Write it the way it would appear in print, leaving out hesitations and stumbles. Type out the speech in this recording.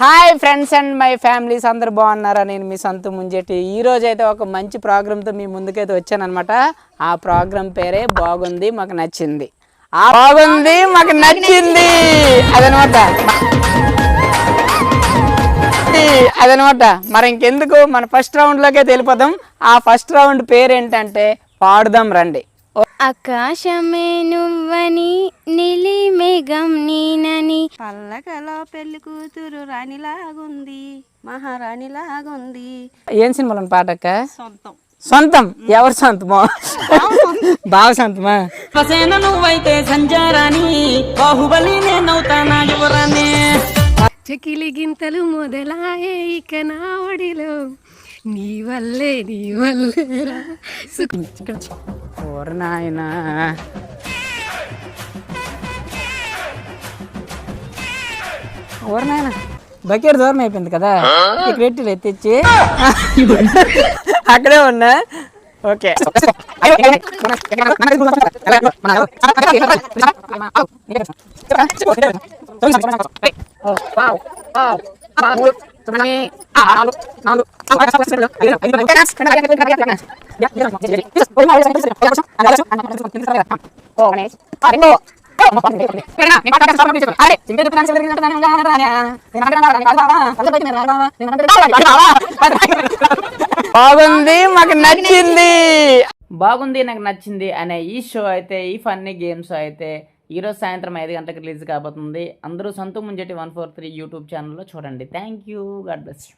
Hi friends and my families అందరు బాగున్నారా? నేను మీ సంతు ముంజేటి. ఈరోజు అయితే ఒక మంచి ప్రోగ్రామ్తో మీ ముందుకైతే వచ్చానమాట. ఆ ప్రోగ్రామ్ పేరే బాగుంది మాకు నచ్చింది. అదనమాట. మరి ఇంకెందుకు మన ఫస్ట్ రౌండ్లోకే వెళ్ళిపోదాం. ఆ ఫస్ట్ రౌండ్ పేరేంటంటే పాడుదాం రండి. ఆకాశమే నువ్వని నీలి మేఘం నీనని పల్లకలో పెళ్లి కూతురు రాణిలాగుంది, మహారాణిలాగుంది. ఏం సినిమాలో పాటక్క? సొంతం. సొంతం ఎవరు సొంతమో? బాగా సొంతమా? నువ్వైతే సంచారాని బాహుబలి నేనవుతానా యువరానే. చకిలి గింతలు మొదలాయే ఇక నా ఒడిలో నీ వల్లే ఓరి నాయనా, బకెట్ దూరం అయిపోయింది కదా, పెట్టిలే తెచ్చి అక్కడే ఉన్నా. ఓకే, బాగుంది మాకు నచ్చింది. బాగుంది నాకు నచ్చింది అనే ఈ షో అయితే, ఈ ఫన్నీ గేమ్స్ అయితే ఈరోజు సాయంత్రం 5 గంటలకు రిలీజ్ కాబోతుంది. అందరూ సంతు ముంజేటి 143 యూట్యూబ్ ఛానల్లో చూడండి. Thank you, God bless you.